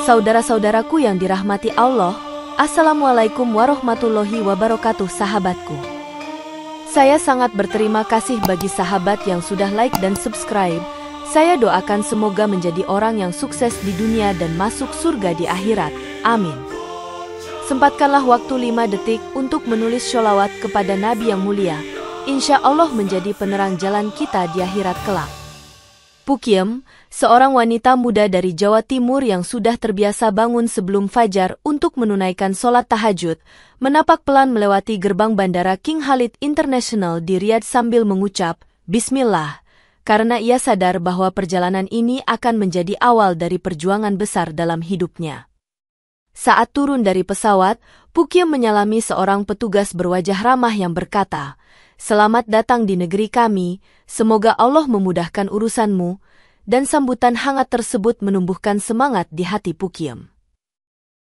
Saudara-saudaraku yang dirahmati Allah, Assalamualaikum warahmatullahi wabarakatuh sahabatku. Saya sangat berterima kasih bagi sahabat yang sudah like dan subscribe. Saya doakan semoga menjadi orang yang sukses di dunia dan masuk surga di akhirat. Amin. Sempatkanlah waktu 5 detik untuk menulis sholawat kepada Nabi yang mulia. Insya Allah menjadi penerang jalan kita di akhirat kelak. Pukiem, seorang wanita muda dari Jawa Timur yang sudah terbiasa bangun sebelum fajar untuk menunaikan sholat tahajud, menapak pelan melewati gerbang bandara King Khalid International di Riyadh sambil mengucap, Bismillah, karena ia sadar bahwa perjalanan ini akan menjadi awal dari perjuangan besar dalam hidupnya. Saat turun dari pesawat, Pukiem menyalami seorang petugas berwajah ramah yang berkata, Selamat datang di negeri kami, semoga Allah memudahkan urusanmu, dan sambutan hangat tersebut menumbuhkan semangat di hati Pukiem.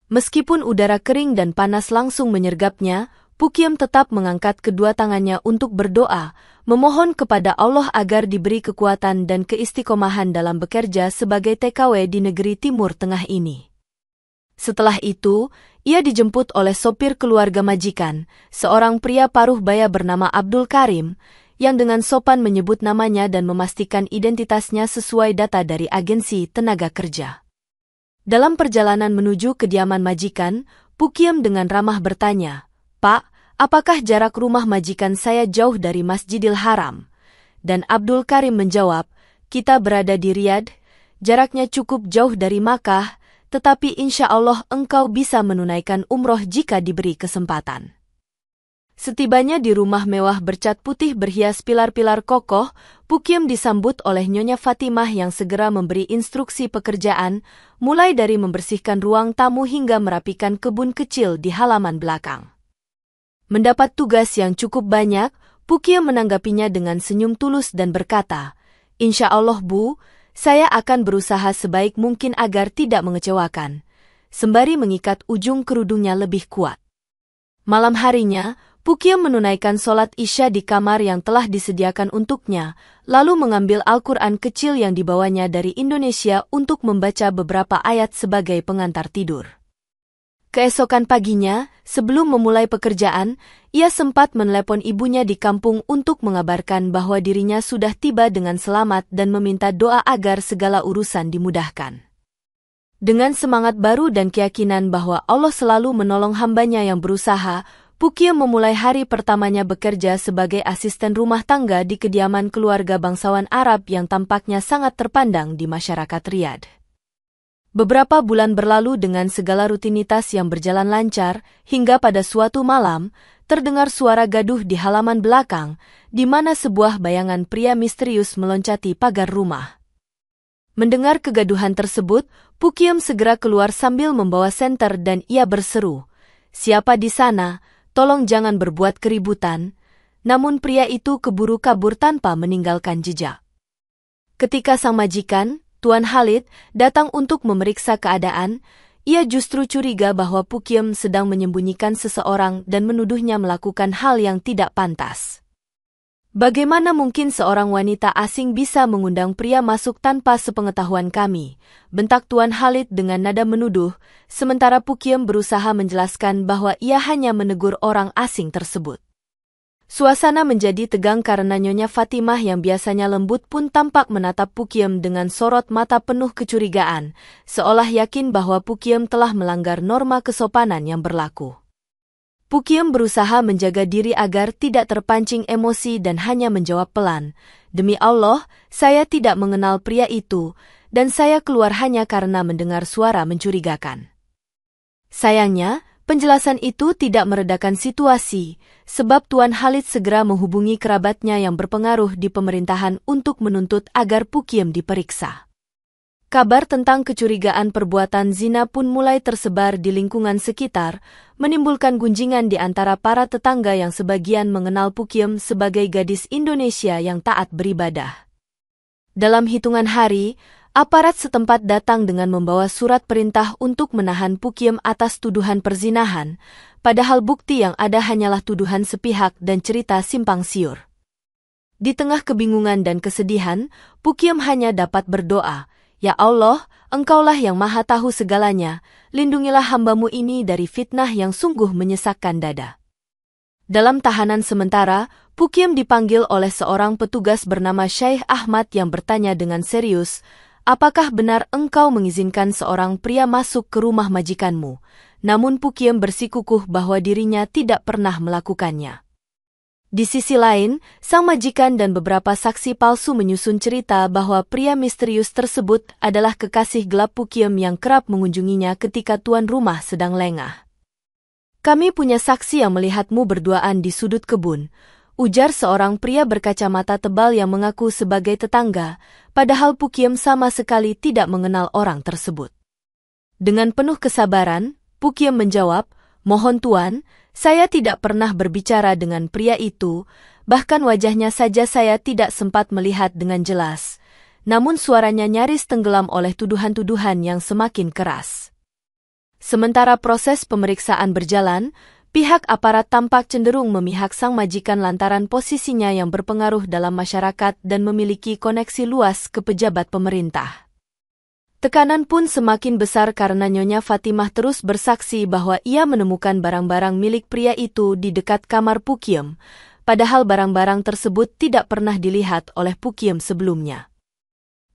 Meskipun udara kering dan panas langsung menyergapnya, Pukiem tetap mengangkat kedua tangannya untuk berdoa, memohon kepada Allah agar diberi kekuatan dan keistiqomahan dalam bekerja sebagai TKW di negeri Timur Tengah ini. Setelah itu, ia dijemput oleh sopir keluarga majikan, seorang pria paruh baya bernama Abdul Karim, yang dengan sopan menyebut namanya dan memastikan identitasnya sesuai data dari agensi tenaga kerja. Dalam perjalanan menuju kediaman majikan, Pukiem dengan ramah bertanya, Pak, apakah jarak rumah majikan saya jauh dari Masjidil Haram? Dan Abdul Karim menjawab, kita berada di Riyadh, jaraknya cukup jauh dari Makkah, tetapi insya Allah engkau bisa menunaikan umroh jika diberi kesempatan. Setibanya di rumah mewah bercat putih berhias pilar-pilar kokoh, Pukiem disambut oleh Nyonya Fatimah yang segera memberi instruksi pekerjaan, mulai dari membersihkan ruang tamu hingga merapikan kebun kecil di halaman belakang. Mendapat tugas yang cukup banyak, Pukiem menanggapinya dengan senyum tulus dan berkata, Insya Allah Bu, saya akan berusaha sebaik mungkin agar tidak mengecewakan, sembari mengikat ujung kerudungnya lebih kuat. Malam harinya, Pukiem menunaikan sholat Isya di kamar yang telah disediakan untuknya, lalu mengambil Al-Quran kecil yang dibawanya dari Indonesia untuk membaca beberapa ayat sebagai pengantar tidur. Keesokan paginya, sebelum memulai pekerjaan, ia sempat menelepon ibunya di kampung untuk mengabarkan bahwa dirinya sudah tiba dengan selamat dan meminta doa agar segala urusan dimudahkan. Dengan semangat baru dan keyakinan bahwa Allah selalu menolong hambanya yang berusaha, Pukiem memulai hari pertamanya bekerja sebagai asisten rumah tangga di kediaman keluarga bangsawan Arab yang tampaknya sangat terpandang di masyarakat Riyadh. Beberapa bulan berlalu dengan segala rutinitas yang berjalan lancar, hingga pada suatu malam, terdengar suara gaduh di halaman belakang, di mana sebuah bayangan pria misterius meloncati pagar rumah. Mendengar kegaduhan tersebut, Pukiem segera keluar sambil membawa senter dan ia berseru, Siapa di sana? Tolong jangan berbuat keributan. Namun pria itu keburu kabur tanpa meninggalkan jejak. Ketika sang majikan, Tuan Khalid, datang untuk memeriksa keadaan, ia justru curiga bahwa Pukiem sedang menyembunyikan seseorang dan menuduhnya melakukan hal yang tidak pantas. Bagaimana mungkin seorang wanita asing bisa mengundang pria masuk tanpa sepengetahuan kami? Bentak Tuan Khalid dengan nada menuduh, sementara Pukiem berusaha menjelaskan bahwa ia hanya menegur orang asing tersebut. Suasana menjadi tegang karena Nyonya Fatimah yang biasanya lembut pun tampak menatap Pukiem dengan sorot mata penuh kecurigaan, seolah yakin bahwa Pukiem telah melanggar norma kesopanan yang berlaku. Pukiem berusaha menjaga diri agar tidak terpancing emosi dan hanya menjawab pelan, Demi Allah, saya tidak mengenal pria itu, dan saya keluar hanya karena mendengar suara mencurigakan. Sayangnya, penjelasan itu tidak meredakan situasi, sebab Tuan Khalid segera menghubungi kerabatnya yang berpengaruh di pemerintahan untuk menuntut agar Pukiem diperiksa. Kabar tentang kecurigaan perbuatan zina pun mulai tersebar di lingkungan sekitar, menimbulkan gunjingan di antara para tetangga yang sebagian mengenal Pukiem sebagai gadis Indonesia yang taat beribadah. Dalam hitungan hari, aparat setempat datang dengan membawa surat perintah untuk menahan Pukiem atas tuduhan perzinahan, padahal bukti yang ada hanyalah tuduhan sepihak dan cerita simpang siur. Di tengah kebingungan dan kesedihan, Pukiem hanya dapat berdoa, Ya Allah, Engkaulah yang maha tahu segalanya, lindungilah hamba-Mu ini dari fitnah yang sungguh menyesakkan dada. Dalam tahanan sementara, Pukiem dipanggil oleh seorang petugas bernama Syekh Ahmad yang bertanya dengan serius, apakah benar engkau mengizinkan seorang pria masuk ke rumah majikanmu? Namun Pukiem bersikukuh bahwa dirinya tidak pernah melakukannya. Di sisi lain, sang majikan dan beberapa saksi palsu menyusun cerita bahwa pria misterius tersebut adalah kekasih gelap Pukiem yang kerap mengunjunginya ketika tuan rumah sedang lengah. Kami punya saksi yang melihatmu berduaan di sudut kebun, ujar seorang pria berkacamata tebal yang mengaku sebagai tetangga, padahal Pukiem sama sekali tidak mengenal orang tersebut. Dengan penuh kesabaran, Pukiem menjawab, mohon tuan, saya tidak pernah berbicara dengan pria itu, bahkan wajahnya saja saya tidak sempat melihat dengan jelas. Namun suaranya nyaris tenggelam oleh tuduhan-tuduhan yang semakin keras. Sementara proses pemeriksaan berjalan, pihak aparat tampak cenderung memihak sang majikan lantaran posisinya yang berpengaruh dalam masyarakat dan memiliki koneksi luas ke pejabat pemerintah. Tekanan pun semakin besar karena Nyonya Fatimah terus bersaksi bahwa ia menemukan barang-barang milik pria itu di dekat kamar Pukiem, padahal barang-barang tersebut tidak pernah dilihat oleh Pukiem sebelumnya.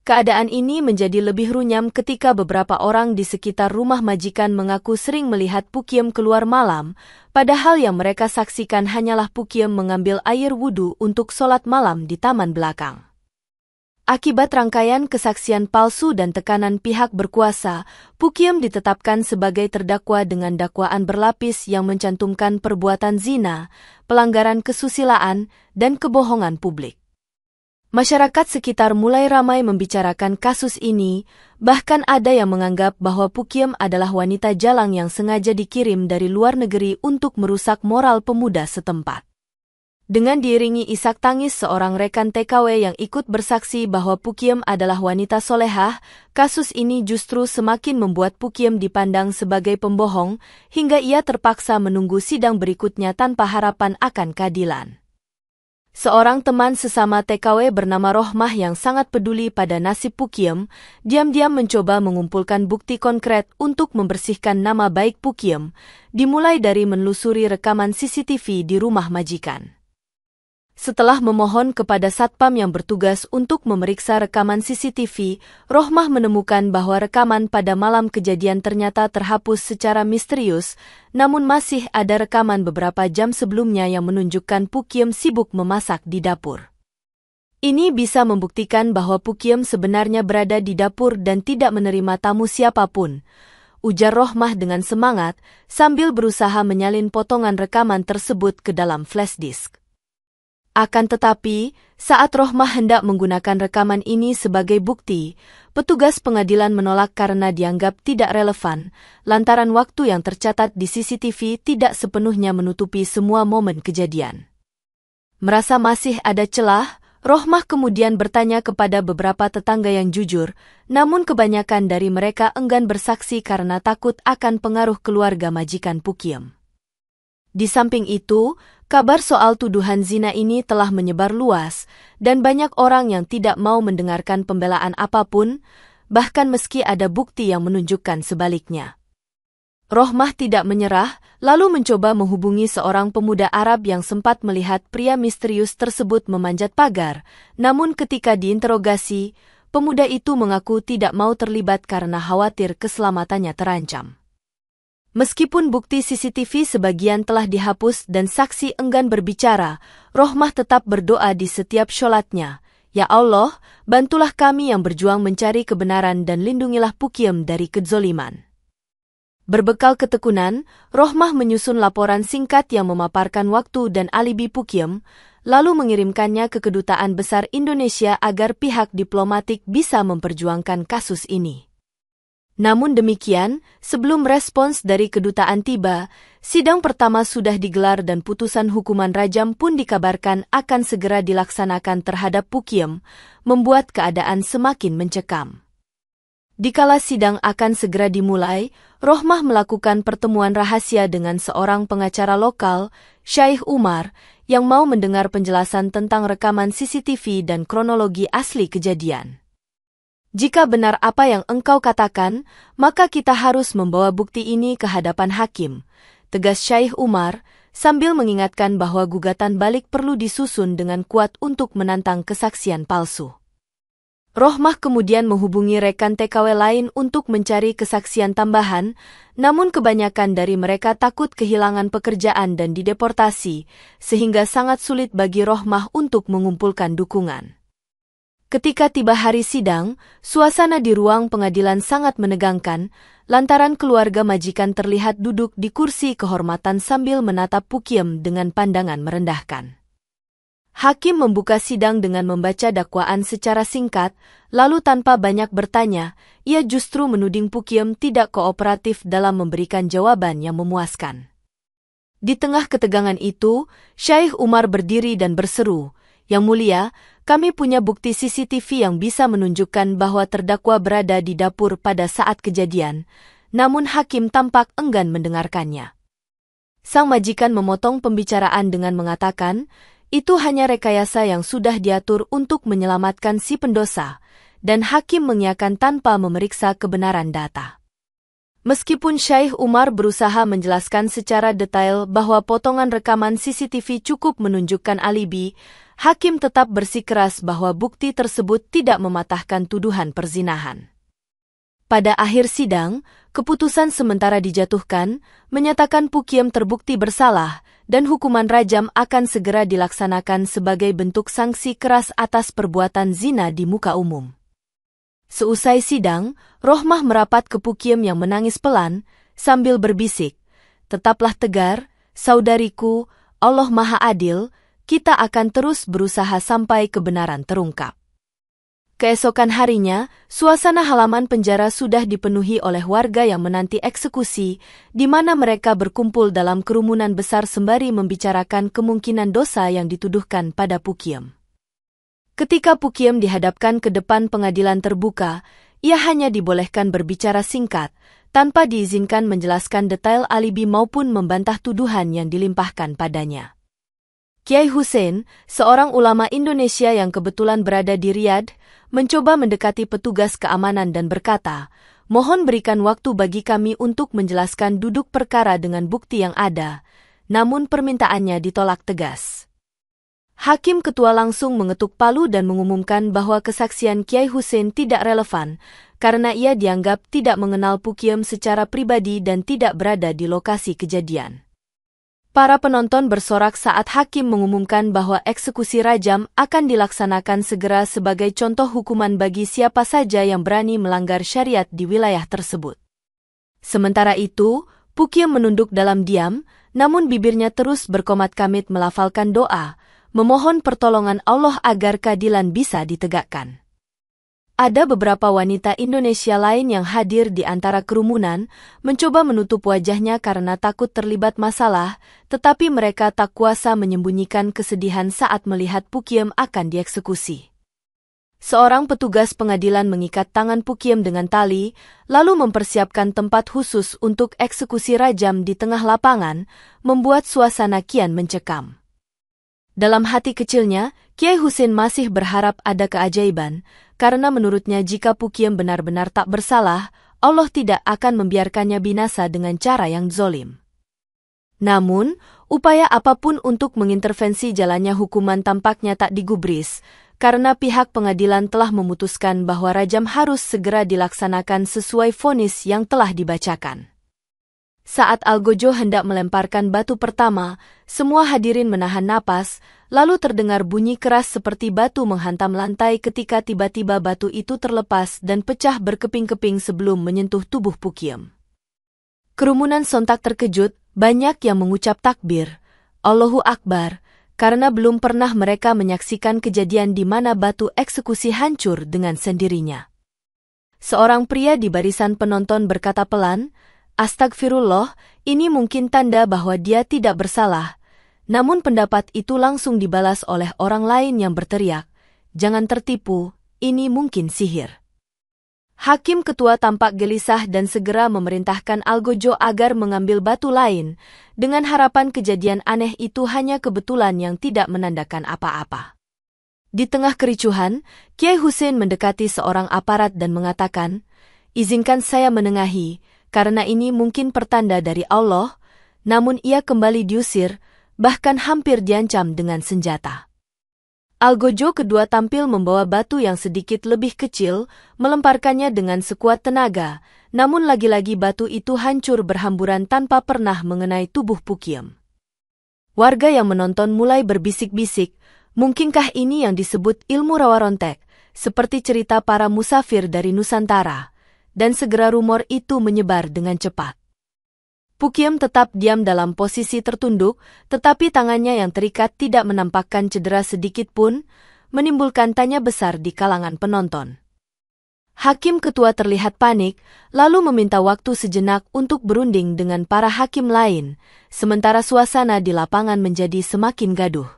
Keadaan ini menjadi lebih runyam ketika beberapa orang di sekitar rumah majikan mengaku sering melihat Pukiem keluar malam, padahal yang mereka saksikan hanyalah Pukiem mengambil air wudhu untuk sholat malam di taman belakang. Akibat rangkaian kesaksian palsu dan tekanan pihak berkuasa, Pukiem ditetapkan sebagai terdakwa dengan dakwaan berlapis yang mencantumkan perbuatan zina, pelanggaran kesusilaan, dan kebohongan publik. Masyarakat sekitar mulai ramai membicarakan kasus ini, bahkan ada yang menganggap bahwa Pukiem adalah wanita jalang yang sengaja dikirim dari luar negeri untuk merusak moral pemuda setempat. Dengan diiringi isak tangis seorang rekan TKW yang ikut bersaksi bahwa Pukiem adalah wanita solehah, kasus ini justru semakin membuat Pukiem dipandang sebagai pembohong, hingga ia terpaksa menunggu sidang berikutnya tanpa harapan akan keadilan. Seorang teman sesama TKW bernama Rohmah yang sangat peduli pada nasib Pukiem, diam-diam mencoba mengumpulkan bukti konkret untuk membersihkan nama baik Pukiem, dimulai dari menelusuri rekaman CCTV di rumah majikan. Setelah memohon kepada satpam yang bertugas untuk memeriksa rekaman CCTV, Rohmah menemukan bahwa rekaman pada malam kejadian ternyata terhapus secara misterius, namun masih ada rekaman beberapa jam sebelumnya yang menunjukkan Pukiem sibuk memasak di dapur. Ini bisa membuktikan bahwa Pukiem sebenarnya berada di dapur dan tidak menerima tamu siapapun, ujar Rohmah dengan semangat sambil berusaha menyalin potongan rekaman tersebut ke dalam flash disk. Akan tetapi, saat Rohmah hendak menggunakan rekaman ini sebagai bukti, petugas pengadilan menolak karena dianggap tidak relevan, lantaran waktu yang tercatat di CCTV tidak sepenuhnya menutupi semua momen kejadian. Merasa masih ada celah, Rohmah kemudian bertanya kepada beberapa tetangga yang jujur, namun kebanyakan dari mereka enggan bersaksi karena takut akan pengaruh keluarga majikan Pukiem. Di samping itu, kabar soal tuduhan zina ini telah menyebar luas, dan banyak orang yang tidak mau mendengarkan pembelaan apapun, bahkan meski ada bukti yang menunjukkan sebaliknya. Rohmah tidak menyerah, lalu mencoba menghubungi seorang pemuda Arab yang sempat melihat pria misterius tersebut memanjat pagar, namun ketika diinterogasi, pemuda itu mengaku tidak mau terlibat karena khawatir keselamatannya terancam. Meskipun bukti CCTV sebagian telah dihapus dan saksi enggan berbicara, Rohmah tetap berdoa di setiap sholatnya. Ya Allah, bantulah kami yang berjuang mencari kebenaran dan lindungilah Pukiem dari kezoliman. Berbekal ketekunan, Rohmah menyusun laporan singkat yang memaparkan waktu dan alibi Pukiem, lalu mengirimkannya ke Kedutaan Besar Indonesia agar pihak diplomatik bisa memperjuangkan kasus ini. Namun demikian, sebelum respons dari kedutaan tiba, sidang pertama sudah digelar dan putusan hukuman rajam pun dikabarkan akan segera dilaksanakan terhadap Pukiem, membuat keadaan semakin mencekam. Dikala sidang akan segera dimulai, Rohmah melakukan pertemuan rahasia dengan seorang pengacara lokal, Syekh Umar, yang mau mendengar penjelasan tentang rekaman CCTV dan kronologi asli kejadian. Jika benar apa yang engkau katakan, maka kita harus membawa bukti ini ke hadapan hakim, tegas Syaikh Umar, sambil mengingatkan bahwa gugatan balik perlu disusun dengan kuat untuk menantang kesaksian palsu. Rohmah kemudian menghubungi rekan TKW lain untuk mencari kesaksian tambahan, namun kebanyakan dari mereka takut kehilangan pekerjaan dan dideportasi, sehingga sangat sulit bagi Rohmah untuk mengumpulkan dukungan. Ketika tiba hari sidang, suasana di ruang pengadilan sangat menegangkan, lantaran keluarga majikan terlihat duduk di kursi kehormatan sambil menatap Pukiem dengan pandangan merendahkan. Hakim membuka sidang dengan membaca dakwaan secara singkat, lalu tanpa banyak bertanya, ia justru menuding Pukiem tidak kooperatif dalam memberikan jawaban yang memuaskan. Di tengah ketegangan itu, Syaikh Umar berdiri dan berseru, "Yang mulia, kami punya bukti CCTV yang bisa menunjukkan bahwa terdakwa berada di dapur pada saat kejadian, namun hakim tampak enggan mendengarkannya." Sang majikan memotong pembicaraan dengan mengatakan, itu hanya rekayasa yang sudah diatur untuk menyelamatkan si pendosa, dan hakim mengiyakan tanpa memeriksa kebenaran data. Meskipun Syaikh Umar berusaha menjelaskan secara detail bahwa potongan rekaman CCTV cukup menunjukkan alibi, hakim tetap bersikeras bahwa bukti tersebut tidak mematahkan tuduhan perzinahan. Pada akhir sidang, keputusan sementara dijatuhkan, menyatakan Pukiem terbukti bersalah, dan hukuman rajam akan segera dilaksanakan sebagai bentuk sanksi keras atas perbuatan zina di muka umum. Seusai sidang, Rohmah merapat ke Pukiem yang menangis pelan, sambil berbisik, "Tetaplah tegar, saudariku, Allah Maha Adil, kita akan terus berusaha sampai kebenaran terungkap." Keesokan harinya, suasana halaman penjara sudah dipenuhi oleh warga yang menanti eksekusi, di mana mereka berkumpul dalam kerumunan besar sembari membicarakan kemungkinan dosa yang dituduhkan pada Pukiem. Ketika Pukiem dihadapkan ke depan pengadilan terbuka, ia hanya dibolehkan berbicara singkat, tanpa diizinkan menjelaskan detail alibi maupun membantah tuduhan yang dilimpahkan padanya. Kiai Hussein, seorang ulama Indonesia yang kebetulan berada di Riyadh, mencoba mendekati petugas keamanan dan berkata, "Mohon berikan waktu bagi kami untuk menjelaskan duduk perkara dengan bukti yang ada," namun permintaannya ditolak tegas. Hakim ketua langsung mengetuk palu dan mengumumkan bahwa kesaksian Kiai Hussein tidak relevan, karena ia dianggap tidak mengenal Pukiem secara pribadi dan tidak berada di lokasi kejadian. Para penonton bersorak saat hakim mengumumkan bahwa eksekusi rajam akan dilaksanakan segera sebagai contoh hukuman bagi siapa saja yang berani melanggar syariat di wilayah tersebut. Sementara itu, Pukiem menunduk dalam diam, namun bibirnya terus berkomat-kamit melafalkan doa, memohon pertolongan Allah agar keadilan bisa ditegakkan. Ada beberapa wanita Indonesia lain yang hadir di antara kerumunan, mencoba menutup wajahnya karena takut terlibat masalah, tetapi mereka tak kuasa menyembunyikan kesedihan saat melihat Pukiem akan dieksekusi. Seorang petugas pengadilan mengikat tangan Pukiem dengan tali, lalu mempersiapkan tempat khusus untuk eksekusi rajam di tengah lapangan, membuat suasana kian mencekam. Dalam hati kecilnya, Kiai Hussein masih berharap ada keajaiban, karena menurutnya jika Pukiem benar-benar tak bersalah, Allah tidak akan membiarkannya binasa dengan cara yang zolim. Namun, upaya apapun untuk mengintervensi jalannya hukuman tampaknya tak digubris, karena pihak pengadilan telah memutuskan bahwa rajam harus segera dilaksanakan sesuai vonis yang telah dibacakan. Saat Algojo hendak melemparkan batu pertama, semua hadirin menahan napas, lalu terdengar bunyi keras seperti batu menghantam lantai ketika tiba-tiba batu itu terlepas dan pecah berkeping-keping sebelum menyentuh tubuh Pukiem. Kerumunan sontak terkejut, banyak yang mengucap takbir, Allahu Akbar, karena belum pernah mereka menyaksikan kejadian di mana batu eksekusi hancur dengan sendirinya. Seorang pria di barisan penonton berkata pelan, "Astagfirullah, ini mungkin tanda bahwa dia tidak bersalah." Namun pendapat itu langsung dibalas oleh orang lain yang berteriak, "Jangan tertipu, ini mungkin sihir." Hakim ketua tampak gelisah dan segera memerintahkan Algojo agar mengambil batu lain, dengan harapan kejadian aneh itu hanya kebetulan yang tidak menandakan apa-apa. Di tengah kericuhan, Kiai Hussein mendekati seorang aparat dan mengatakan, "Izinkan saya menengahi, karena ini mungkin pertanda dari Allah," namun ia kembali diusir, bahkan hampir diancam dengan senjata. Algojo kedua tampil membawa batu yang sedikit lebih kecil, melemparkannya dengan sekuat tenaga, namun lagi-lagi batu itu hancur berhamburan tanpa pernah mengenai tubuh Pukiem. Warga yang menonton mulai berbisik-bisik, mungkinkah ini yang disebut ilmu rawa rontek, seperti cerita para musafir dari Nusantara, dan segera rumor itu menyebar dengan cepat. Pukiem tetap diam dalam posisi tertunduk, tetapi tangannya yang terikat tidak menampakkan cedera sedikit pun, menimbulkan tanya besar di kalangan penonton. Hakim ketua terlihat panik, lalu meminta waktu sejenak untuk berunding dengan para hakim lain, sementara suasana di lapangan menjadi semakin gaduh.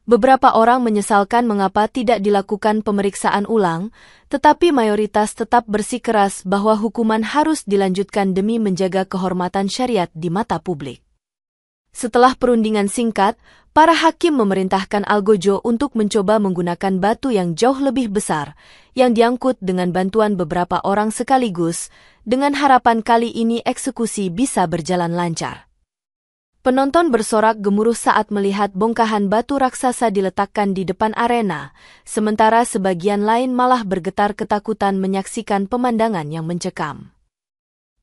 Beberapa orang menyesalkan mengapa tidak dilakukan pemeriksaan ulang, tetapi mayoritas tetap bersikeras bahwa hukuman harus dilanjutkan demi menjaga kehormatan syariat di mata publik. Setelah perundingan singkat, para hakim memerintahkan Algojo untuk mencoba menggunakan batu yang jauh lebih besar, yang diangkut dengan bantuan beberapa orang sekaligus, dengan harapan kali ini eksekusi bisa berjalan lancar. Penonton bersorak gemuruh saat melihat bongkahan batu raksasa diletakkan di depan arena, sementara sebagian lain malah bergetar ketakutan menyaksikan pemandangan yang mencekam.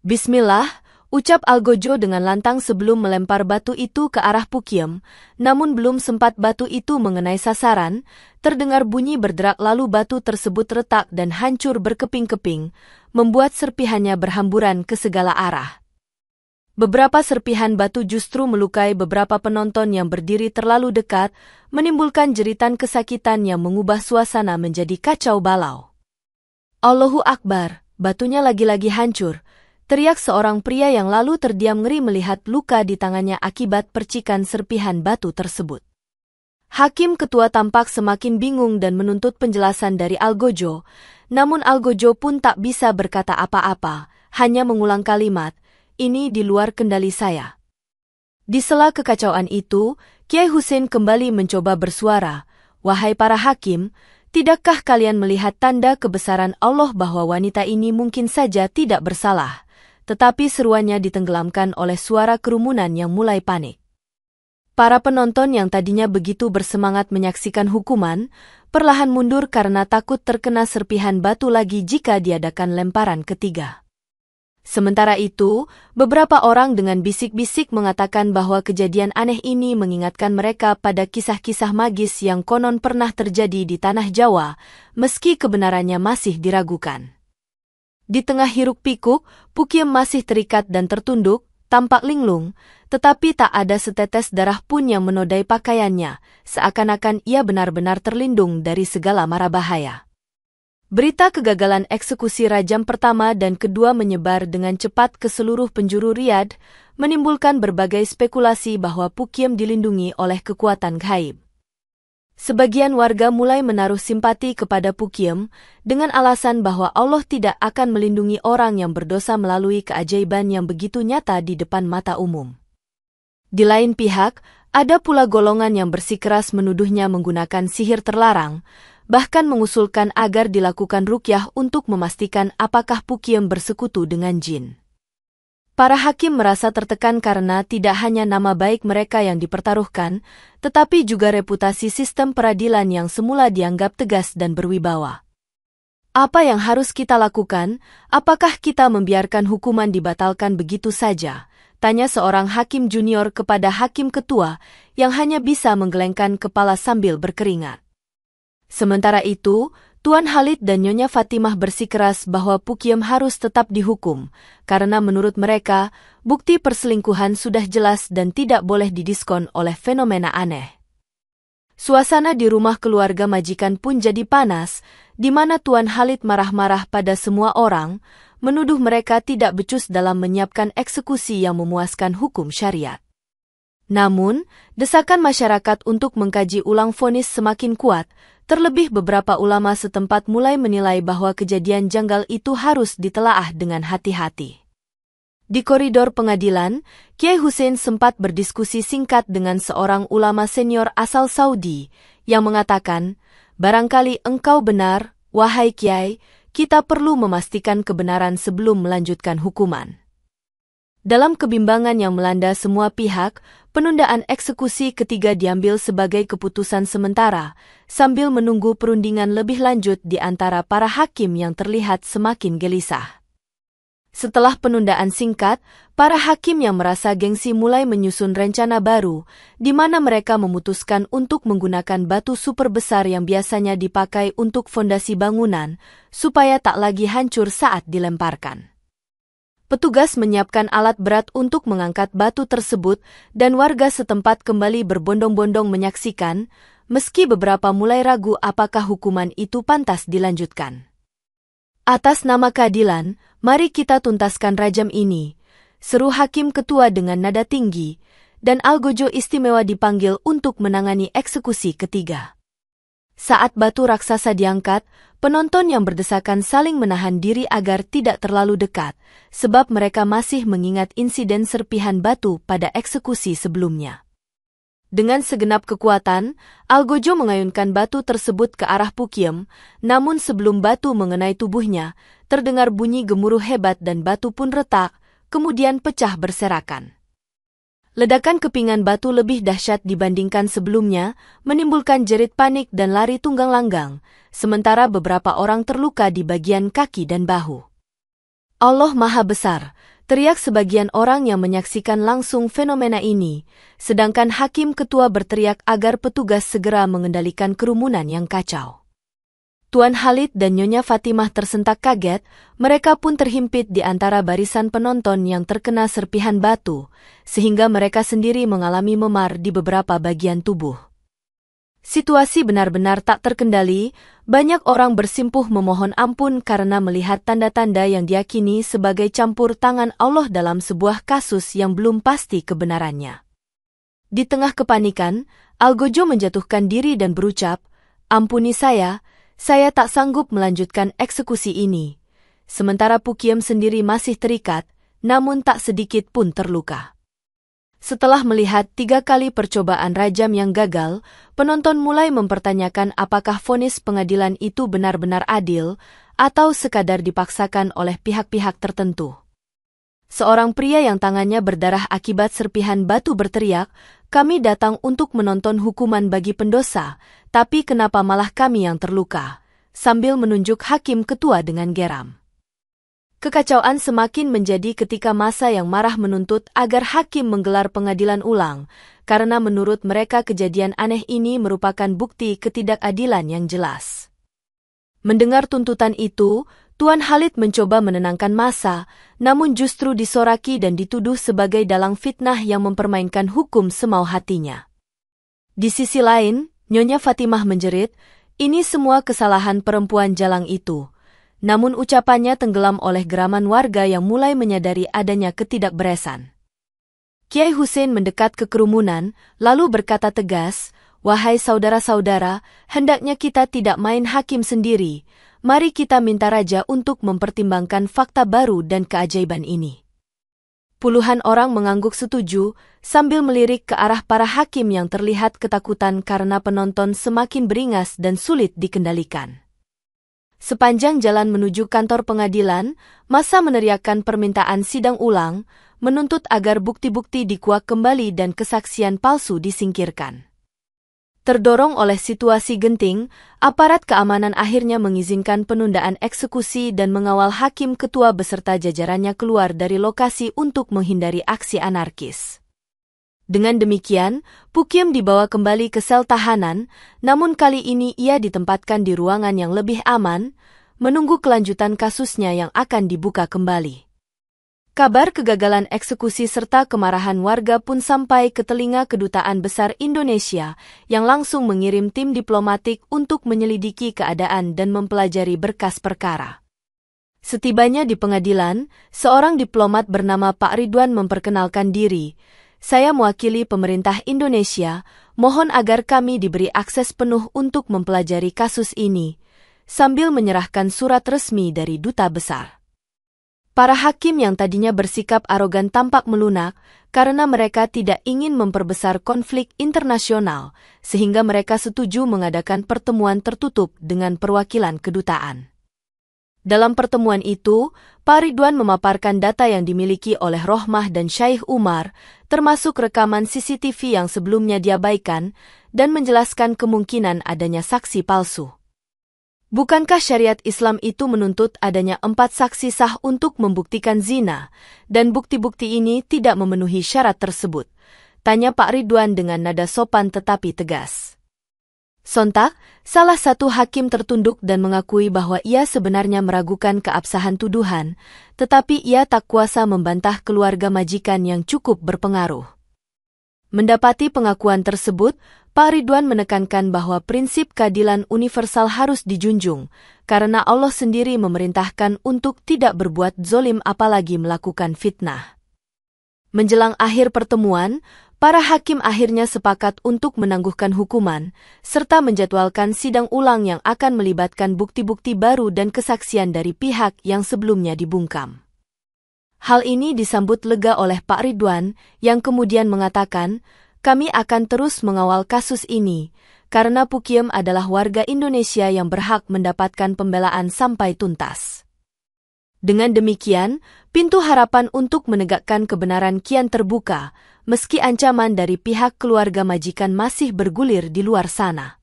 "Bismillah," ucap Algojo dengan lantang sebelum melempar batu itu ke arah Pukiem, namun belum sempat batu itu mengenai sasaran, terdengar bunyi berderak lalu batu tersebut retak dan hancur berkeping-keping, membuat serpihannya berhamburan ke segala arah. Beberapa serpihan batu justru melukai beberapa penonton yang berdiri terlalu dekat, menimbulkan jeritan kesakitan yang mengubah suasana menjadi kacau balau. "Allahu Akbar," batunya lagi-lagi hancur, teriak seorang pria yang lalu terdiam ngeri melihat luka di tangannya akibat percikan serpihan batu tersebut. Hakim ketua tampak semakin bingung dan menuntut penjelasan dari Algojo, namun Algojo pun tak bisa berkata apa-apa, hanya mengulang kalimat, "Ini di luar kendali saya." Di sela kekacauan itu, Kiai Hussein kembali mencoba bersuara, "Wahai para hakim, tidakkah kalian melihat tanda kebesaran Allah bahwa wanita ini mungkin saja tidak bersalah?" Tetapi seruannya ditenggelamkan oleh suara kerumunan yang mulai panik. Para penonton yang tadinya begitu bersemangat menyaksikan hukuman, perlahan mundur karena takut terkena serpihan batu lagi jika diadakan lemparan ketiga. Sementara itu, beberapa orang dengan bisik-bisik mengatakan bahwa kejadian aneh ini mengingatkan mereka pada kisah-kisah magis yang konon pernah terjadi di tanah Jawa, meski kebenarannya masih diragukan. Di tengah hiruk-pikuk, Pukiem masih terikat dan tertunduk, tampak linglung, tetapi tak ada setetes darah pun yang menodai pakaiannya, seakan-akan ia benar-benar terlindung dari segala mara bahaya. Berita kegagalan eksekusi rajam pertama dan kedua menyebar dengan cepat ke seluruh penjuru Riyadh, menimbulkan berbagai spekulasi bahwa Pukiem dilindungi oleh kekuatan gaib. Sebagian warga mulai menaruh simpati kepada Pukiem dengan alasan bahwa Allah tidak akan melindungi orang yang berdosa melalui keajaiban yang begitu nyata di depan mata umum. Di lain pihak, ada pula golongan yang bersikeras menuduhnya menggunakan sihir terlarang, bahkan mengusulkan agar dilakukan ruqyah untuk memastikan apakah Pukiem bersekutu dengan jin. Para hakim merasa tertekan karena tidak hanya nama baik mereka yang dipertaruhkan, tetapi juga reputasi sistem peradilan yang semula dianggap tegas dan berwibawa. "Apa yang harus kita lakukan? Apakah kita membiarkan hukuman dibatalkan begitu saja?" tanya seorang hakim junior kepada hakim ketua yang hanya bisa menggelengkan kepala sambil berkeringat. Sementara itu, Tuan Khalid dan Nyonya Fatimah bersikeras bahwa Pukiem harus tetap dihukum, karena menurut mereka, bukti perselingkuhan sudah jelas dan tidak boleh didiskon oleh fenomena aneh. Suasana di rumah keluarga majikan pun jadi panas, di mana Tuan Khalid marah-marah pada semua orang, menuduh mereka tidak becus dalam menyiapkan eksekusi yang memuaskan hukum syariat. Namun, desakan masyarakat untuk mengkaji ulang vonis semakin kuat, terlebih beberapa ulama setempat mulai menilai bahwa kejadian janggal itu harus ditelaah dengan hati-hati. Di koridor pengadilan, Kiai Hussein sempat berdiskusi singkat dengan seorang ulama senior asal Saudi, yang mengatakan, "Barangkali engkau benar, wahai Kiai, kita perlu memastikan kebenaran sebelum melanjutkan hukuman." Dalam kebimbangan yang melanda semua pihak, penundaan eksekusi ketiga diambil sebagai keputusan sementara, sambil menunggu perundingan lebih lanjut di antara para hakim yang terlihat semakin gelisah. Setelah penundaan singkat, para hakim yang merasa gengsi mulai menyusun rencana baru, di mana mereka memutuskan untuk menggunakan batu super besar yang biasanya dipakai untuk fondasi bangunan, supaya tak lagi hancur saat dilemparkan. Petugas menyiapkan alat berat untuk mengangkat batu tersebut dan warga setempat kembali berbondong-bondong menyaksikan, meski beberapa mulai ragu apakah hukuman itu pantas dilanjutkan. "Atas nama keadilan, mari kita tuntaskan rajam ini," seru hakim ketua dengan nada tinggi, dan Algojo istimewa dipanggil untuk menangani eksekusi ketiga. Saat batu raksasa diangkat, penonton yang berdesakan saling menahan diri agar tidak terlalu dekat, sebab mereka masih mengingat insiden serpihan batu pada eksekusi sebelumnya. Dengan segenap kekuatan, Algojo mengayunkan batu tersebut ke arah Pukiem, namun sebelum batu mengenai tubuhnya, terdengar bunyi gemuruh hebat dan batu pun retak, kemudian pecah berserakan. Ledakan kepingan batu lebih dahsyat dibandingkan sebelumnya, menimbulkan jerit panik dan lari tunggang langgang, sementara beberapa orang terluka di bagian kaki dan bahu. "Allah Maha Besar!" teriak sebagian orang yang menyaksikan langsung fenomena ini, sedangkan hakim ketua berteriak agar petugas segera mengendalikan kerumunan yang kacau. Tuan Khalid dan Nyonya Fatimah tersentak kaget, mereka pun terhimpit di antara barisan penonton yang terkena serpihan batu, sehingga mereka sendiri mengalami memar di beberapa bagian tubuh. Situasi benar-benar tak terkendali, banyak orang bersimpuh memohon ampun karena melihat tanda-tanda yang diyakini sebagai campur tangan Allah dalam sebuah kasus yang belum pasti kebenarannya. Di tengah kepanikan, Algojo menjatuhkan diri dan berucap, "Ampuni saya tak sanggup melanjutkan eksekusi ini." Sementara Pukiem sendiri masih terikat, namun tak sedikit pun terluka. Setelah melihat 3 kali percobaan rajam yang gagal, penonton mulai mempertanyakan apakah vonis pengadilan itu benar-benar adil, atau sekadar dipaksakan oleh pihak-pihak tertentu. Seorang pria yang tangannya berdarah akibat serpihan batu berteriak, "Kami datang untuk menonton hukuman bagi pendosa, tapi kenapa malah kami yang terluka?" sambil menunjuk hakim ketua dengan geram. Kekacauan semakin menjadi ketika massa yang marah menuntut agar hakim menggelar pengadilan ulang, karena menurut mereka kejadian aneh ini merupakan bukti ketidakadilan yang jelas. Mendengar tuntutan itu, Tuan Khalid mencoba menenangkan massa, namun justru disoraki dan dituduh sebagai dalang fitnah yang mempermainkan hukum semau hatinya. Di sisi lain, Nyonya Fatimah menjerit, "Ini semua kesalahan perempuan jalang itu." Namun ucapannya tenggelam oleh geraman warga yang mulai menyadari adanya ketidakberesan. Kiai Hussein mendekat ke kerumunan, lalu berkata tegas, "Wahai saudara-saudara, hendaknya kita tidak main hakim sendiri. Mari kita minta raja untuk mempertimbangkan fakta baru dan keajaiban ini." Puluhan orang mengangguk setuju, sambil melirik ke arah para hakim yang terlihat ketakutan karena penonton semakin beringas dan sulit dikendalikan. Sepanjang jalan menuju kantor pengadilan, massa meneriakkan permintaan sidang ulang, menuntut agar bukti-bukti dikuak kembali dan kesaksian palsu disingkirkan. Terdorong oleh situasi genting, aparat keamanan akhirnya mengizinkan penundaan eksekusi dan mengawal hakim ketua beserta jajarannya keluar dari lokasi untuk menghindari aksi anarkis. Dengan demikian, Pukiem dibawa kembali ke sel tahanan, namun kali ini ia ditempatkan di ruangan yang lebih aman, menunggu kelanjutan kasusnya yang akan dibuka kembali. Kabar kegagalan eksekusi serta kemarahan warga pun sampai ke telinga Kedutaan Besar Indonesia, yang langsung mengirim tim diplomatik untuk menyelidiki keadaan dan mempelajari berkas perkara. Setibanya di pengadilan, seorang diplomat bernama Pak Ridwan memperkenalkan diri, "Saya mewakili pemerintah Indonesia, mohon agar kami diberi akses penuh untuk mempelajari kasus ini," sambil menyerahkan surat resmi dari duta besar. Para hakim yang tadinya bersikap arogan tampak melunak karena mereka tidak ingin memperbesar konflik internasional, sehingga mereka setuju mengadakan pertemuan tertutup dengan perwakilan kedutaan. Dalam pertemuan itu, Pak Ridwan memaparkan data yang dimiliki oleh Rohmah dan Syaikh Umar, termasuk rekaman CCTV yang sebelumnya diabaikan, dan menjelaskan kemungkinan adanya saksi palsu. Bukankah syariat Islam itu menuntut adanya 4 saksi sah untuk membuktikan zina, dan bukti-bukti ini tidak memenuhi syarat tersebut? Tanya Pak Ridwan dengan nada sopan tetapi tegas. Sontak, salah satu hakim tertunduk dan mengakui bahwa ia sebenarnya meragukan keabsahan tuduhan, tetapi ia tak kuasa membantah keluarga majikan yang cukup berpengaruh. Mendapati pengakuan tersebut, Pak Ridwan menekankan bahwa prinsip keadilan universal harus dijunjung, karena Allah sendiri memerintahkan untuk tidak berbuat zolim apalagi melakukan fitnah. Menjelang akhir pertemuan, para hakim akhirnya sepakat untuk menangguhkan hukuman, serta menjadwalkan sidang ulang yang akan melibatkan bukti-bukti baru dan kesaksian dari pihak yang sebelumnya dibungkam. Hal ini disambut lega oleh Pak Ridwan, yang kemudian mengatakan, "Kami akan terus mengawal kasus ini, karena Pukiem adalah warga Indonesia yang berhak mendapatkan pembelaan sampai tuntas." Dengan demikian, pintu harapan untuk menegakkan kebenaran kian terbuka, meski ancaman dari pihak keluarga majikan masih bergulir di luar sana.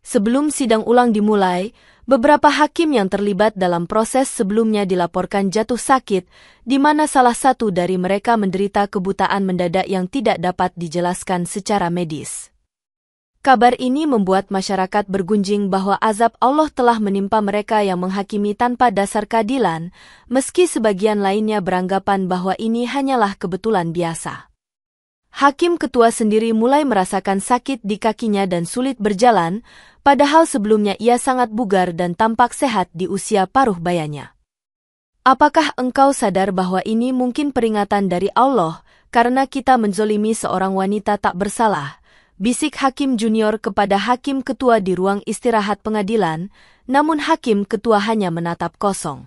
Sebelum sidang ulang dimulai, beberapa hakim yang terlibat dalam proses sebelumnya dilaporkan jatuh sakit, di mana salah satu dari mereka menderita kebutaan mendadak yang tidak dapat dijelaskan secara medis. Kabar ini membuat masyarakat bergunjing bahwa azab Allah telah menimpa mereka yang menghakimi tanpa dasar keadilan, meski sebagian lainnya beranggapan bahwa ini hanyalah kebetulan biasa. Hakim ketua sendiri mulai merasakan sakit di kakinya dan sulit berjalan, padahal sebelumnya ia sangat bugar dan tampak sehat di usia paruh bayanya. "Apakah engkau sadar bahwa ini mungkin peringatan dari Allah, karena kita menzolimi seorang wanita tak bersalah?" bisik hakim junior kepada hakim ketua di ruang istirahat pengadilan, namun hakim ketua hanya menatap kosong.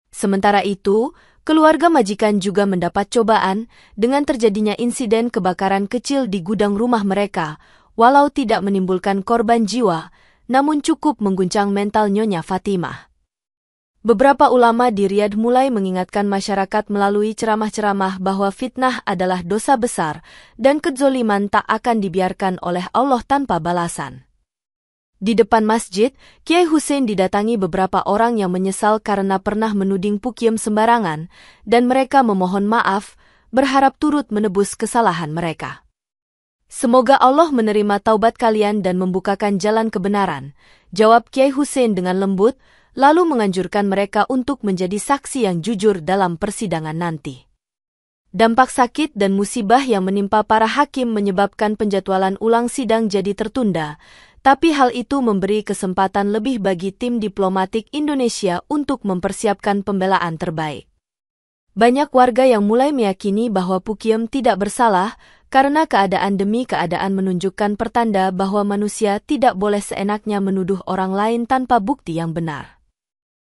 Sementara itu, keluarga majikan juga mendapat cobaan dengan terjadinya insiden kebakaran kecil di gudang rumah mereka, walau tidak menimbulkan korban jiwa, namun cukup mengguncang mental Nyonya Fatimah. Beberapa ulama di Riyadh mulai mengingatkan masyarakat melalui ceramah-ceramah bahwa fitnah adalah dosa besar dan kezoliman tak akan dibiarkan oleh Allah tanpa balasan. Di depan masjid, Kiai Hussein didatangi beberapa orang yang menyesal karena pernah menuding Pukiem sembarangan, dan mereka memohon maaf, berharap turut menebus kesalahan mereka. "Semoga Allah menerima taubat kalian dan membukakan jalan kebenaran," jawab Kiai Hussein dengan lembut, lalu menganjurkan mereka untuk menjadi saksi yang jujur dalam persidangan nanti. Dampak sakit dan musibah yang menimpa para hakim menyebabkan penjadwalan ulang sidang jadi tertunda, tapi hal itu memberi kesempatan lebih bagi tim diplomatik Indonesia untuk mempersiapkan pembelaan terbaik. Banyak warga yang mulai meyakini bahwa Pukiem tidak bersalah, karena keadaan demi keadaan menunjukkan pertanda bahwa manusia tidak boleh seenaknya menuduh orang lain tanpa bukti yang benar.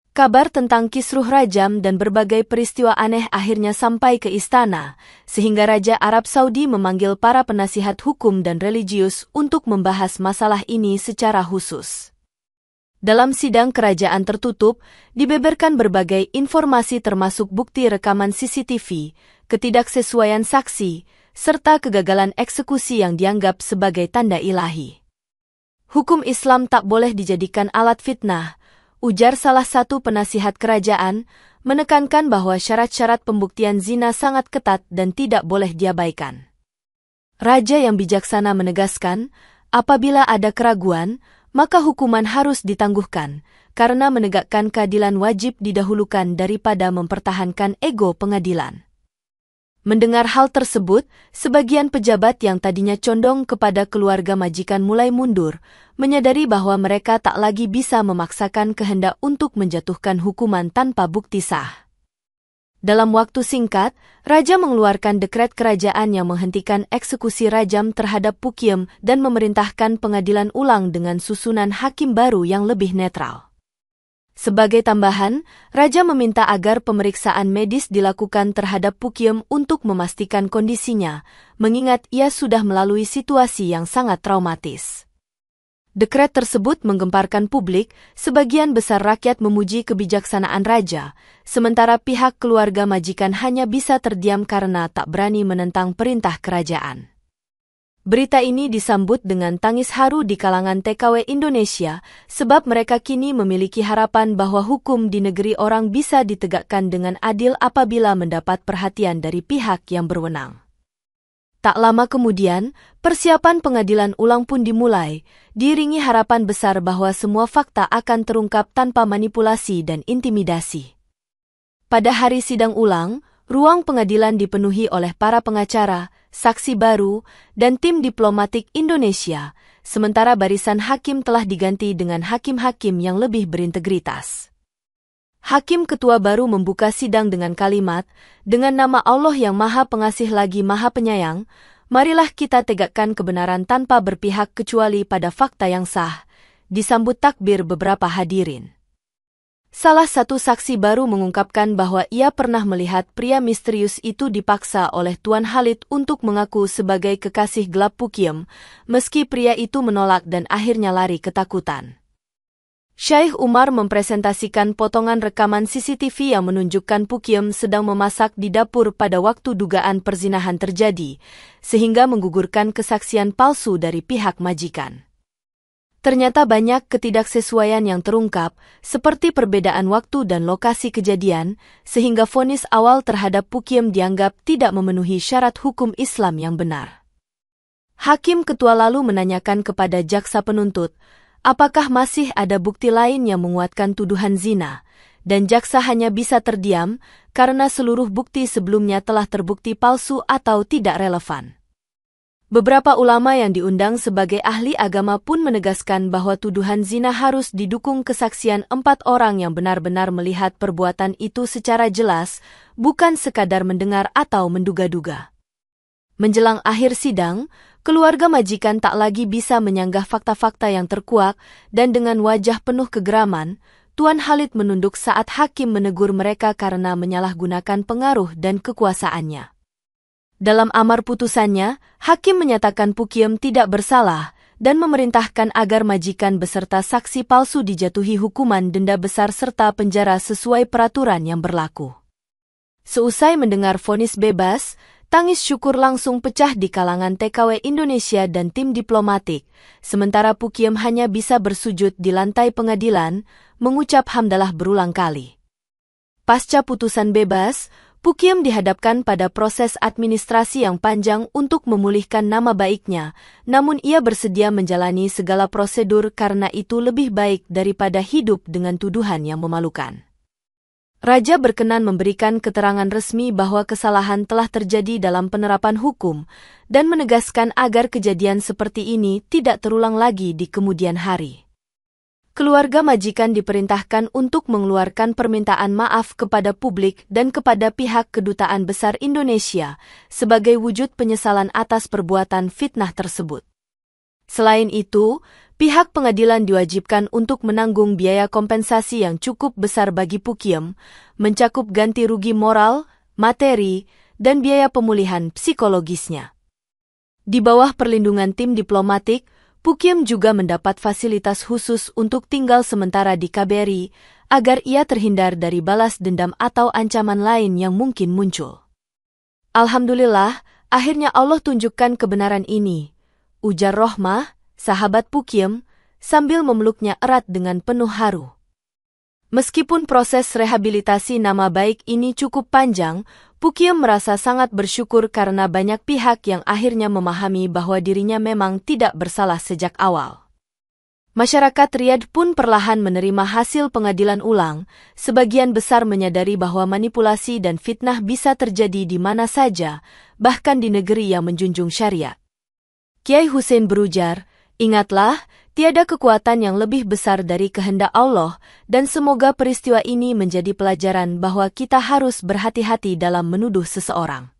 Kabar tentang kisruh rajam dan berbagai peristiwa aneh akhirnya sampai ke istana, sehingga Raja Arab Saudi memanggil para penasihat hukum dan religius untuk membahas masalah ini secara khusus. Dalam sidang kerajaan tertutup, dibeberkan berbagai informasi termasuk bukti rekaman CCTV, ketidaksesuaian saksi, serta kegagalan eksekusi yang dianggap sebagai tanda ilahi. "Hukum Islam tak boleh dijadikan alat fitnah," ujar salah satu penasihat kerajaan, menekankan bahwa syarat-syarat pembuktian zina sangat ketat dan tidak boleh diabaikan. Raja yang bijaksana menegaskan, apabila ada keraguan, maka hukuman harus ditangguhkan, karena menegakkan keadilan wajib didahulukan daripada mempertahankan ego pengadilan. Mendengar hal tersebut, sebagian pejabat yang tadinya condong kepada keluarga majikan mulai mundur, menyadari bahwa mereka tak lagi bisa memaksakan kehendak untuk menjatuhkan hukuman tanpa bukti sah. Dalam waktu singkat, Raja mengeluarkan dekret kerajaan yang menghentikan eksekusi rajam terhadap Pukiem dan memerintahkan pengadilan ulang dengan susunan hakim baru yang lebih netral. Sebagai tambahan, Raja meminta agar pemeriksaan medis dilakukan terhadap Pukyem untuk memastikan kondisinya, mengingat ia sudah melalui situasi yang sangat traumatis. Dekret tersebut menggemparkan publik, sebagian besar rakyat memuji kebijaksanaan Raja, sementara pihak keluarga majikan hanya bisa terdiam karena tak berani menentang perintah kerajaan. Berita ini disambut dengan tangis haru di kalangan TKW Indonesia, sebab mereka kini memiliki harapan bahwa hukum di negeri orang bisa ditegakkan dengan adil apabila mendapat perhatian dari pihak yang berwenang. Tak lama kemudian, persiapan pengadilan ulang pun dimulai, diiringi harapan besar bahwa semua fakta akan terungkap tanpa manipulasi dan intimidasi. Pada hari sidang ulang, ruang pengadilan dipenuhi oleh para pengacara, saksi baru, dan tim diplomatik Indonesia, sementara barisan hakim telah diganti dengan hakim-hakim yang lebih berintegritas. Hakim ketua baru membuka sidang dengan kalimat, "Dengan nama Allah yang Maha Pengasih lagi Maha Penyayang, marilah kita tegakkan kebenaran tanpa berpihak kecuali pada fakta yang sah." Disambut takbir beberapa hadirin. Salah satu saksi baru mengungkapkan bahwa ia pernah melihat pria misterius itu dipaksa oleh Tuan Khalid untuk mengaku sebagai kekasih gelap Pukyem, meski pria itu menolak dan akhirnya lari ketakutan. Syekh Umar mempresentasikan potongan rekaman CCTV yang menunjukkan Pukyem sedang memasak di dapur pada waktu dugaan perzinahan terjadi, sehingga menggugurkan kesaksian palsu dari pihak majikan. Ternyata banyak ketidaksesuaian yang terungkap, seperti perbedaan waktu dan lokasi kejadian, sehingga vonis awal terhadap Pukyem dianggap tidak memenuhi syarat hukum Islam yang benar. Hakim ketua lalu menanyakan kepada jaksa penuntut, apakah masih ada bukti lain yang menguatkan tuduhan zina, dan jaksa hanya bisa terdiam karena seluruh bukti sebelumnya telah terbukti palsu atau tidak relevan. Beberapa ulama yang diundang sebagai ahli agama pun menegaskan bahwa tuduhan zina harus didukung kesaksian 4 orang yang benar-benar melihat perbuatan itu secara jelas, bukan sekadar mendengar atau menduga-duga. Menjelang akhir sidang, keluarga majikan tak lagi bisa menyanggah fakta-fakta yang terkuak, dan dengan wajah penuh kegeraman, Tuan Khalid menunduk saat hakim menegur mereka karena menyalahgunakan pengaruh dan kekuasaannya. Dalam amar putusannya, hakim menyatakan Pukyem tidak bersalah dan memerintahkan agar majikan beserta saksi palsu dijatuhi hukuman denda besar serta penjara sesuai peraturan yang berlaku. Seusai mendengar vonis bebas, tangis syukur langsung pecah di kalangan TKW Indonesia dan tim diplomatik, sementara Pukyem hanya bisa bersujud di lantai pengadilan, mengucap hamdalah berulang kali. Pasca putusan bebas, Pukyem dihadapkan pada proses administrasi yang panjang untuk memulihkan nama baiknya, namun ia bersedia menjalani segala prosedur karena itu lebih baik daripada hidup dengan tuduhan yang memalukan. Raja berkenan memberikan keterangan resmi bahwa kesalahan telah terjadi dalam penerapan hukum dan menegaskan agar kejadian seperti ini tidak terulang lagi di kemudian hari. Keluarga majikan diperintahkan untuk mengeluarkan permintaan maaf kepada publik dan kepada pihak Kedutaan Besar Indonesia sebagai wujud penyesalan atas perbuatan fitnah tersebut. Selain itu, pihak pengadilan diwajibkan untuk menanggung biaya kompensasi yang cukup besar bagi Pukyem, mencakup ganti rugi moral, materi, dan biaya pemulihan psikologisnya. Di bawah perlindungan tim diplomatik, Pukyem juga mendapat fasilitas khusus untuk tinggal sementara di KBRI, agar ia terhindar dari balas dendam atau ancaman lain yang mungkin muncul. Alhamdulillah, akhirnya Allah tunjukkan kebenaran ini, ujar Rohmah, sahabat Pukyem, sambil memeluknya erat dengan penuh haru. Meskipun proses rehabilitasi nama baik ini cukup panjang, Pukyem merasa sangat bersyukur karena banyak pihak yang akhirnya memahami bahwa dirinya memang tidak bersalah sejak awal. Masyarakat Riyadh pun perlahan menerima hasil pengadilan ulang, sebagian besar menyadari bahwa manipulasi dan fitnah bisa terjadi di mana saja, bahkan di negeri yang menjunjung syariat. Kiai Hussein berujar, "Ingatlah, tiada kekuatan yang lebih besar dari kehendak Allah, dan semoga peristiwa ini menjadi pelajaran bahwa kita harus berhati-hati dalam menuduh seseorang."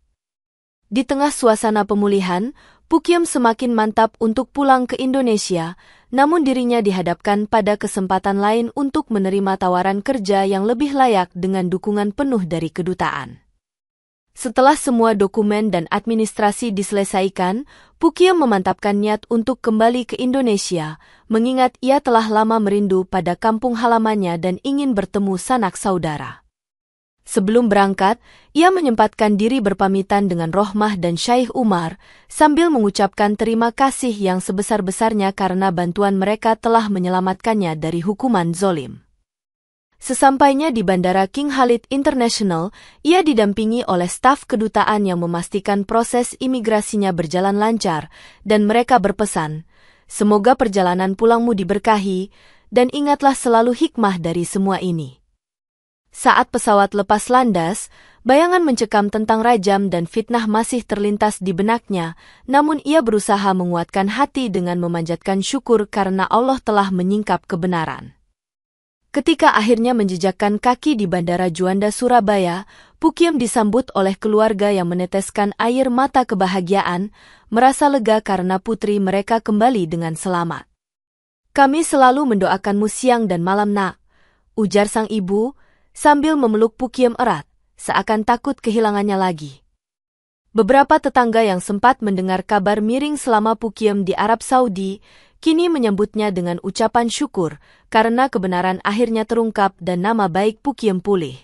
Di tengah suasana pemulihan, Pukiem semakin mantap untuk pulang ke Indonesia, namun dirinya dihadapkan pada kesempatan lain untuk menerima tawaran kerja yang lebih layak dengan dukungan penuh dari kedutaan. Setelah semua dokumen dan administrasi diselesaikan, Pukiem memantapkan niat untuk kembali ke Indonesia, mengingat ia telah lama merindu pada kampung halamannya dan ingin bertemu sanak saudara. Sebelum berangkat, ia menyempatkan diri berpamitan dengan Rohmah dan Syekh Umar, sambil mengucapkan terima kasih yang sebesar-besarnya karena bantuan mereka telah menyelamatkannya dari hukuman zolim. Sesampainya di Bandara King Khalid International, ia didampingi oleh staf kedutaan yang memastikan proses imigrasinya berjalan lancar, dan mereka berpesan, "Semoga perjalanan pulangmu diberkahi, dan ingatlah selalu hikmah dari semua ini." Saat pesawat lepas landas, bayangan mencekam tentang rajam dan fitnah masih terlintas di benaknya, namun ia berusaha menguatkan hati dengan memanjatkan syukur karena Allah telah menyingkap kebenaran. Ketika akhirnya menjejakkan kaki di Bandara Juanda, Surabaya, Pukiem disambut oleh keluarga yang meneteskan air mata kebahagiaan, merasa lega karena putri mereka kembali dengan selamat. "Kami selalu mendoakanmu siang dan malam, Nak," ujar sang ibu, sambil memeluk Pukiem erat, seakan takut kehilangannya lagi. Beberapa tetangga yang sempat mendengar kabar miring selama Pukiem di Arab Saudi, kini menyambutnya dengan ucapan syukur, karena kebenaran akhirnya terungkap dan nama baik Pukiem pulih.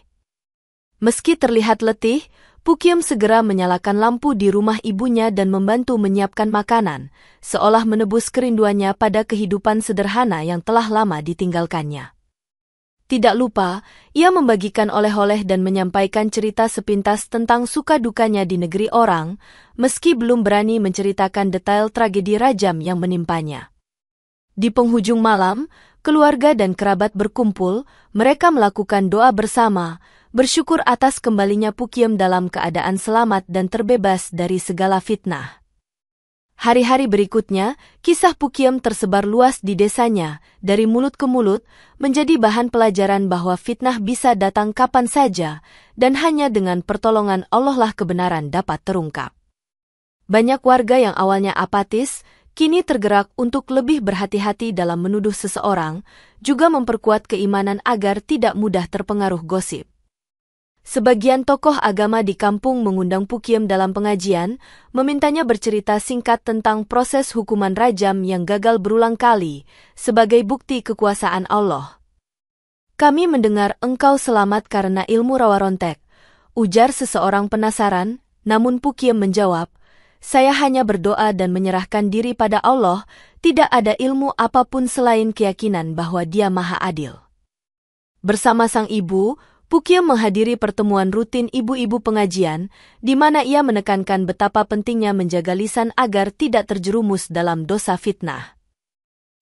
Meski terlihat letih, Pukiem segera menyalakan lampu di rumah ibunya dan membantu menyiapkan makanan, seolah menebus kerinduannya pada kehidupan sederhana yang telah lama ditinggalkannya. Tidak lupa, ia membagikan oleh-oleh dan menyampaikan cerita sepintas tentang suka dukanya di negeri orang, meski belum berani menceritakan detail tragedi rajam yang menimpanya. Di penghujung malam, keluarga dan kerabat berkumpul, mereka melakukan doa bersama, bersyukur atas kembalinya Pukiem dalam keadaan selamat dan terbebas dari segala fitnah. Hari-hari berikutnya, kisah Pukiem tersebar luas di desanya, dari mulut ke mulut, menjadi bahan pelajaran bahwa fitnah bisa datang kapan saja, dan hanya dengan pertolongan Allah lah kebenaran dapat terungkap. Banyak warga yang awalnya apatis, kini tergerak untuk lebih berhati-hati dalam menuduh seseorang, juga memperkuat keimanan agar tidak mudah terpengaruh gosip. Sebagian tokoh agama di kampung mengundang Pukiem dalam pengajian, memintanya bercerita singkat tentang proses hukuman rajam yang gagal berulang kali, sebagai bukti kekuasaan Allah. "Kami mendengar engkau selamat karena ilmu rawa rontek," ujar seseorang penasaran, namun Pukiem menjawab, "Saya hanya berdoa dan menyerahkan diri pada Allah, tidak ada ilmu apapun selain keyakinan bahwa Dia Maha Adil." Bersama sang ibu, Pukiem menghadiri pertemuan rutin ibu-ibu pengajian, di mana ia menekankan betapa pentingnya menjaga lisan agar tidak terjerumus dalam dosa fitnah.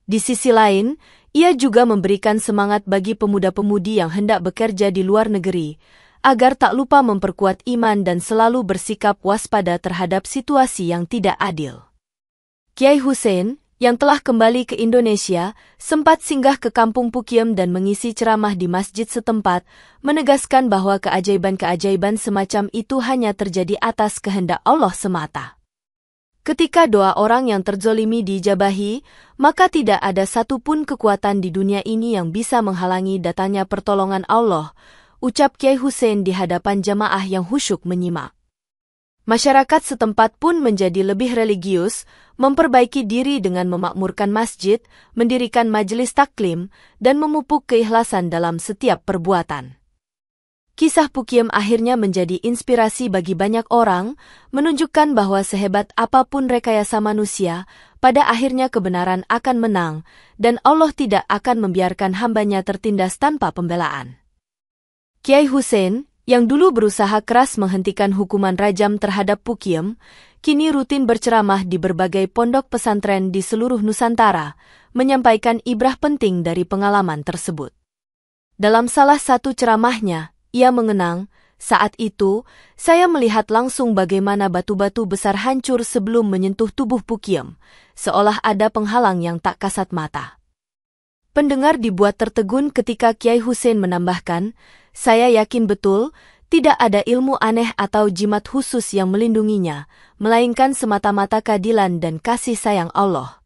Di sisi lain, ia juga memberikan semangat bagi pemuda-pemudi yang hendak bekerja di luar negeri, agar tak lupa memperkuat iman dan selalu bersikap waspada terhadap situasi yang tidak adil. Kiai Hussein, yang telah kembali ke Indonesia, sempat singgah ke kampung Pukiem dan mengisi ceramah di masjid setempat, menegaskan bahwa keajaiban-keajaiban semacam itu hanya terjadi atas kehendak Allah semata. Ketika doa orang yang terzolimi diijabahi, maka tidak ada satupun kekuatan di dunia ini yang bisa menghalangi datangnya pertolongan Allah, ucap Kiai Hussein di hadapan jamaah yang khusyuk menyimak. Masyarakat setempat pun menjadi lebih religius, memperbaiki diri dengan memakmurkan masjid, mendirikan majelis taklim, dan memupuk keikhlasan dalam setiap perbuatan. Kisah Pukiem akhirnya menjadi inspirasi bagi banyak orang, menunjukkan bahwa sehebat apapun rekayasa manusia, pada akhirnya kebenaran akan menang, dan Allah tidak akan membiarkan hambanya tertindas tanpa pembelaan. Kiai Hussein, yang dulu berusaha keras menghentikan hukuman rajam terhadap Pukiem, kini rutin berceramah di berbagai pondok pesantren di seluruh Nusantara, menyampaikan ibrah penting dari pengalaman tersebut. Dalam salah satu ceramahnya, ia mengenang, "Saat itu, saya melihat langsung bagaimana batu-batu besar hancur sebelum menyentuh tubuh Pukiem, seolah ada penghalang yang tak kasat mata." Pendengar dibuat tertegun ketika Kiai Hussein menambahkan, "Saya yakin betul, Tidak ada ilmu aneh atau jimat khusus yang melindunginya, melainkan semata-mata keadilan dan kasih sayang Allah.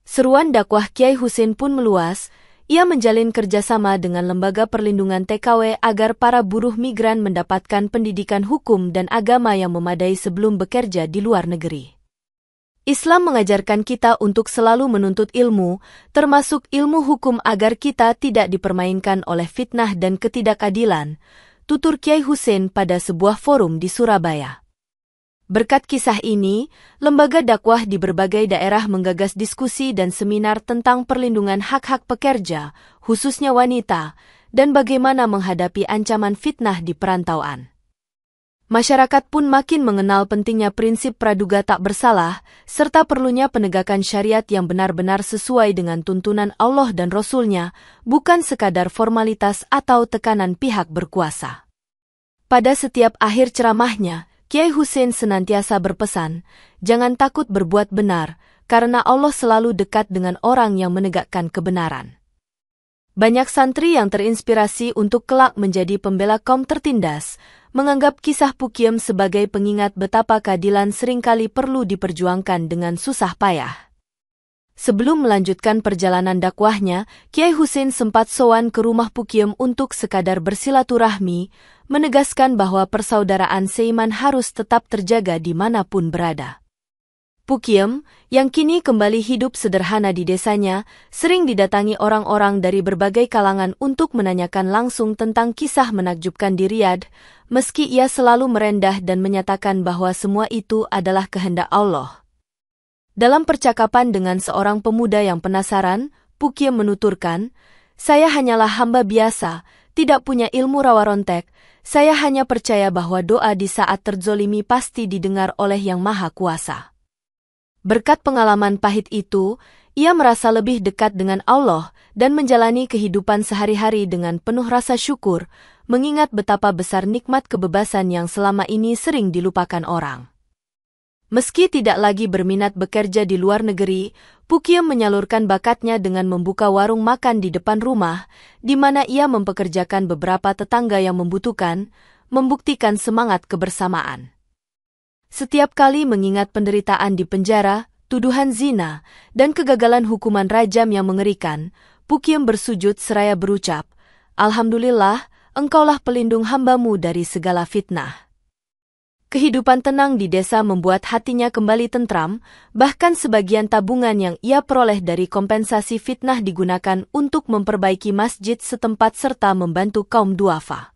Seruan dakwah Kiai Husein pun meluas. Ia menjalin kerjasama dengan Lembaga Perlindungan TKW agar para buruh migran mendapatkan pendidikan hukum dan agama yang memadai sebelum bekerja di luar negeri. Islam mengajarkan kita untuk selalu menuntut ilmu, termasuk ilmu hukum agar kita tidak dipermainkan oleh fitnah dan ketidakadilan, tutur Kiai Husein pada sebuah forum di Surabaya. Berkat kisah ini, lembaga dakwah di berbagai daerah menggagas diskusi dan seminar tentang perlindungan hak-hak pekerja, khususnya wanita, dan bagaimana menghadapi ancaman fitnah di perantauan. Masyarakat pun makin mengenal pentingnya prinsip praduga tak bersalah, serta perlunya penegakan syariat yang benar-benar sesuai dengan tuntunan Allah dan Rasul-Nya, bukan sekadar formalitas atau tekanan pihak berkuasa. Pada setiap akhir ceramahnya, Kiai Husein senantiasa berpesan, jangan takut berbuat benar, karena Allah selalu dekat dengan orang yang menegakkan kebenaran. Banyak santri yang terinspirasi untuk kelak menjadi pembela kaum tertindas, menganggap kisah Pukiem sebagai pengingat betapa keadilan seringkali perlu diperjuangkan dengan susah payah. Sebelum melanjutkan perjalanan dakwahnya, Kiai Husein sempat sowan ke rumah Pukiem untuk sekadar bersilaturahmi, menegaskan bahwa persaudaraan seiman harus tetap terjaga dimanapun berada. Pukiem, yang kini kembali hidup sederhana di desanya, sering didatangi orang-orang dari berbagai kalangan untuk menanyakan langsung tentang kisah menakjubkan di Riyadh, meski ia selalu merendah dan menyatakan bahwa semua itu adalah kehendak Allah. Dalam percakapan dengan seorang pemuda yang penasaran, Pukiem menuturkan, "Saya hanyalah hamba biasa, tidak punya ilmu rawa rontek, saya hanya percaya bahwa doa di saat terzolimi pasti didengar oleh Yang Maha Kuasa." Berkat pengalaman pahit itu, ia merasa lebih dekat dengan Allah dan menjalani kehidupan sehari-hari dengan penuh rasa syukur, mengingat betapa besar nikmat kebebasan yang selama ini sering dilupakan orang. Meski tidak lagi berminat bekerja di luar negeri, Pukiem menyalurkan bakatnya dengan membuka warung makan di depan rumah, di mana ia mempekerjakan beberapa tetangga yang membutuhkan, membuktikan semangat kebersamaan. Setiap kali mengingat penderitaan di penjara, tuduhan zina, dan kegagalan hukuman rajam yang mengerikan, Pukiem bersujud seraya berucap, "Alhamdulillah, Engkaulah pelindung hamba-Mu dari segala fitnah." Kehidupan tenang di desa membuat hatinya kembali tentram, bahkan sebagian tabungan yang ia peroleh dari kompensasi fitnah digunakan untuk memperbaiki masjid setempat serta membantu kaum duafa.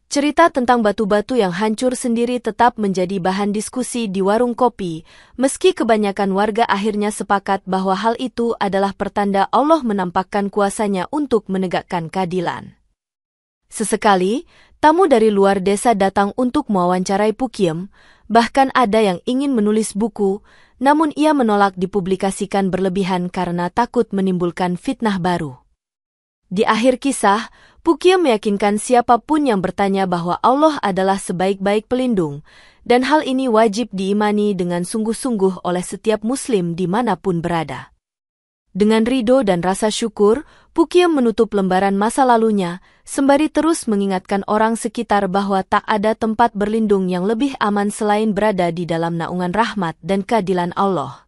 Cerita tentang batu-batu yang hancur sendiri tetap menjadi bahan diskusi di warung kopi, meski kebanyakan warga akhirnya sepakat bahwa hal itu adalah pertanda Allah menampakkan kuasa-Nya untuk menegakkan keadilan. Sesekali, tamu dari luar desa datang untuk mewawancarai Pukiem, bahkan ada yang ingin menulis buku, namun ia menolak dipublikasikan berlebihan karena takut menimbulkan fitnah baru. Di akhir kisah, Pukiem meyakinkan siapapun yang bertanya bahwa Allah adalah sebaik-baik pelindung, dan hal ini wajib diimani dengan sungguh-sungguh oleh setiap muslim dimanapun berada. Dengan ridho dan rasa syukur, Pukiem menutup lembaran masa lalunya, sembari terus mengingatkan orang sekitar bahwa tak ada tempat berlindung yang lebih aman selain berada di dalam naungan rahmat dan keadilan Allah.